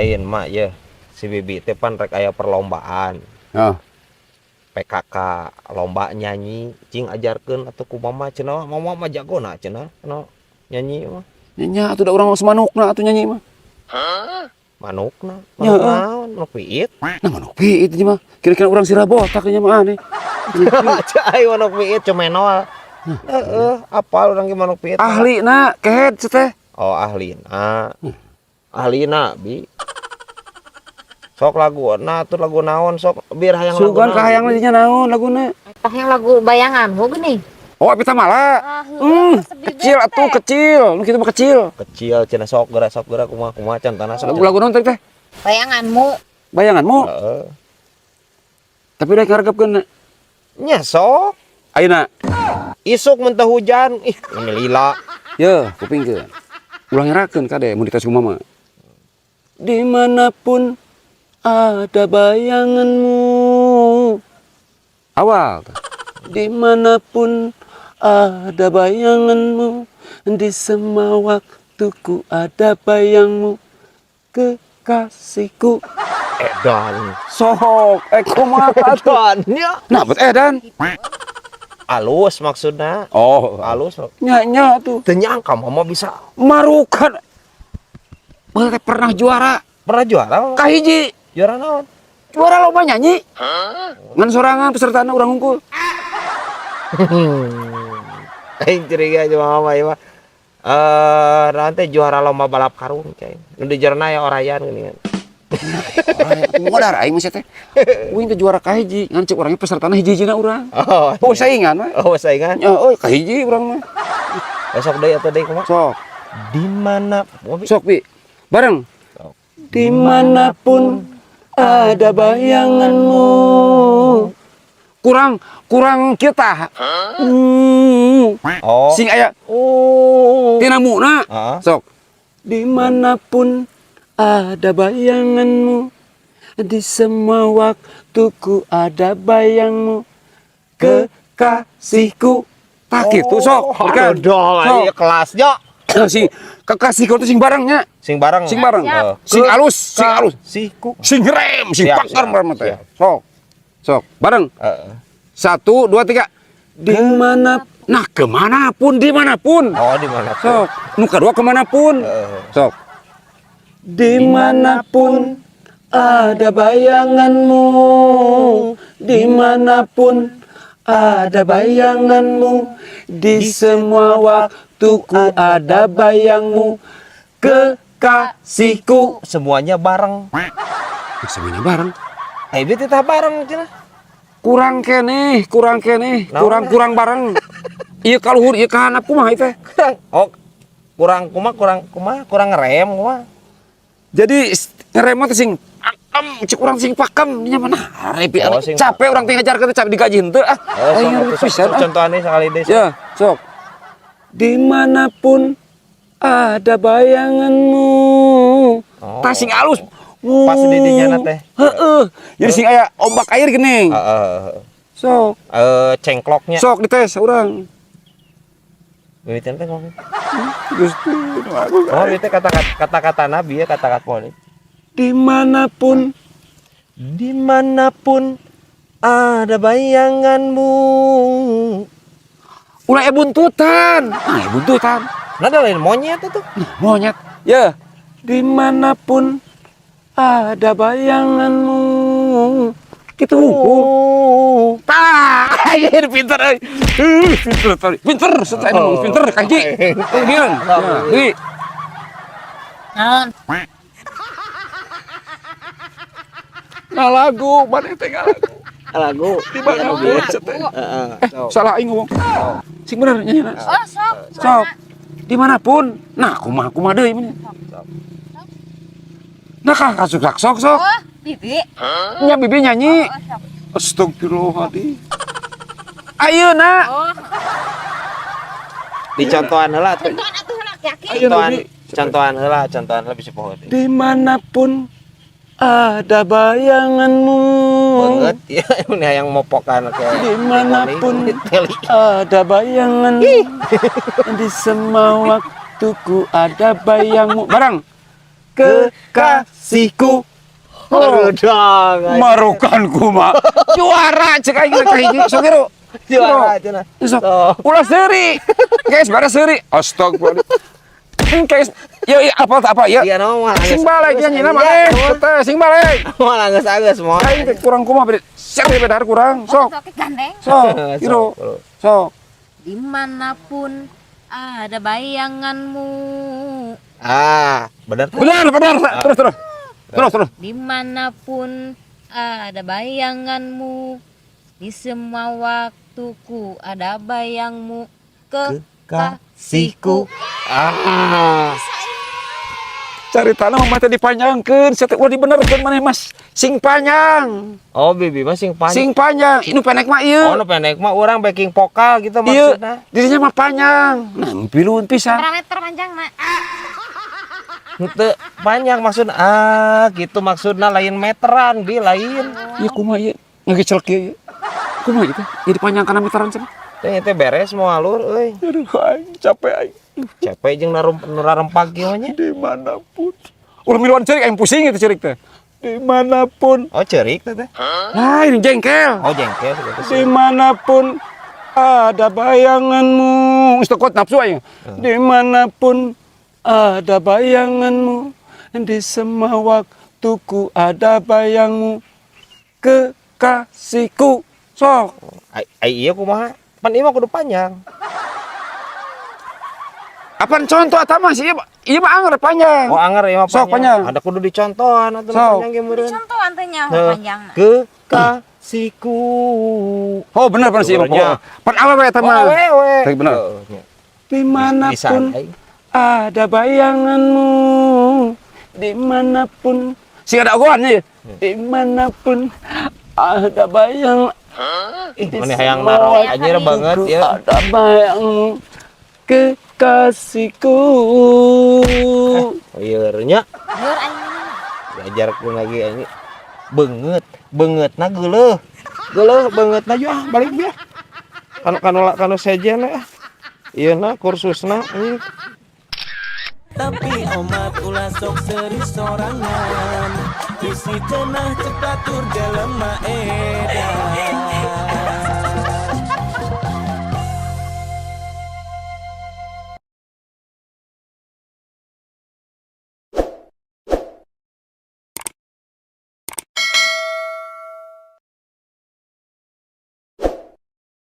lain mak ya si Bibi teh pan rek aya perlombaan PKK lomba nyanyi cing ajarkeun atuh ku mama cenah mama mah jagona cenah nyanyi mah nyanyi atuh da urang semanukna atuh nyanyi mah manukna naon manuk piit nah manuk piit ieu mah kira-kira urang sira botak nya mah aneh cai manuk piit cumenol apal urang ge manuk piit ahlina kehed teh oh ahlina ahlina bi sok lagu nah tuh lagu naon sok biar hayang lagu sugan kahayang nya naon laguna tah yang lagu bayangan ho geuning. oh pita mala kecil atuh kecil nu kitu mah kecil cenah sok geura kumaha cantana sok lagu naon teh bayanganmu heeh tapi rek ngaregepkeun nya sok ayeuna isuk mentah hujan ih lila ye kupingkeun ulang ngerakeun kade mun dikasih mama dimanapun ada bayanganmu awal dimanapun ada bayanganmu di semua waktuku ada bayangmu kekasihku edan sok kumaha edan nya nah bet edan alus maksudna oh alus nya tuh teu nyangka mama bisa marukan pernah juara kahiji juara naon juara lomba nyanyi ngan sorangan pesertana urang hungkul aing curiga jeung mama ieu mah nanti juara lomba balap karung cai nu dijarna ya orayan geuning modar aing mah teh uing teh juara kahiji ngan cek urangnya pesertana hiji-hijina urang oh saingan mah saingan oh kahiji urang mah besok deui atuh deui kumaha sok di mana sok bi bareng dimanapun ada bayanganmu kurang kita sing aya tina muna sok dimanapun ada bayanganmu di semua waktuku ada bayangmu kekasihku tak gitu sok dong kelasnya sing kekasihku itu sing barangnya sing barang sing alus sing rem sing pakar mah teh sok bareng 1 2 3 dimanapun sok nu kadua kemanapun sok dimanapun ada bayanganmu dimanapun ada bayanganmu di semua waktuku ada bayangmu kekasihku semuanya bareng ayo teh bareng cenah kurang keneh kurang bareng ieu kaluhur ieu kahanap kumaha teh kurang ngerem kumaha jadi ngerem teh sing pakem cek urang sing pakem nya mana repi capek urang teh ngajarkeun capek digaji henteu ayo pisan contohane sakali deui ya sok dimanapun ada bayanganmu tah sing alus pas di dinya teh heeh jadi sing aya ombak air geuning sok cengkloknya sok dites urang wiwitan teh ngomong Gusti oh itu kata-kata nabi ya kata-kata poli dimanapun ada bayanganmu ulah buntutan ada lain monyet itu monyet ya dimanapun ada bayanganmu gitu tah air pinter pinter kaji bilang di ngalagu mana teh ngalagu di mana salah aing ngomong sing bener nyanyi sok dimanapun nah kumaha deui mah nah sok Bibi nya bibi nyanyi astagfirullahaladzim ayeuna dicontohan heula tuh contohan heula bisa poho dimanapun ada bayanganmu banget ya ini yang mopokan kayak dimanapun ada bayanganmu di semua waktuku ada bayangmu barang kekasihku. Dong. Marukanku mah juara cek aing kayak sok kira. Juara cenah. Sok. Ulah seuri. Guys, bara seuri. Astagfirullah. Guys, ya apa ya? Iya naon mah. Sing balik nyanyi nama teh sing balik. Moal geus moal. Aing teh kurang kumaha beda. Siapa bedar kurang? Sok. Sok gandeng. Sok. Kiro. Sok. Dimanapun ada bayanganmu. Benar. Terus. Dimanapun ada bayanganmu. Di semua waktuku ada bayangmu. Kekasihku. Cari tanah mah teh dipanjangkeun, saya teh ulah dibenerkeun maneh Mas. Sing panjang. Oh, bibi mah sing panjang. Sing panjang. Inu pendek mah ieu. Oh, nu pendek mah urang backing vokal gitu Ieu. maksudna. Dirinya mah panjang. Nah, piluhun pisan. Berapa meter panjang, Mak? Henteu panjang maksudna. Gitu maksudna lain meteran, lain. Ieu kumaha ieu? Ngagecelek ieu. Kumaha ieu teh? Jadi panjang kana meteran cenah. Teh beres mau alur euy. Aduh, aing capek aing. Capek jeung narempak kieu nya. Dimanapun. Ulah miluan cerik aing pusing itu cerik teh. Dimanapun. Oh, cerik teh. Nah, ini jengkel. Oh, jengkel gitu. Dimanapun ada bayanganmu. Istukot nafsu aing. Dimanapun ada bayanganmu. Di semua waktuku ada bayangmu. Kekasihku. Sok. Ai iya kumaha? Pan ieu mah kudu panjang. Apaan contoh atau mah sih? Iya mah anger panjang. Oh, anger ieu mah panjang. Sok panjang. Ada kudu dicontohan atuh Sok. panjang ge meureun. Contoh antenya panjang. Kekasihku. Oh benar sih. Benernya. Pan awewe eta mah. Awewe. Tapi benar. Dimanapun ada bayanganmu. Dimanapun. Sing ada ogohannya ya. Dimanapun ada bayang. Mana hayang naroh anjir banget ya. Ada bayangmu. Kekasihku. Oh iya nya. Biar anjing. Diajarkeun lagi anjing. Beungeutna geuleuh. Beungeutna yeuh balik biar. Kanu sejen ya. Ieu na kursusna anjing. Tapi omat ulah sok seri sorangan. Bisi cenah cepat tur jelema edan.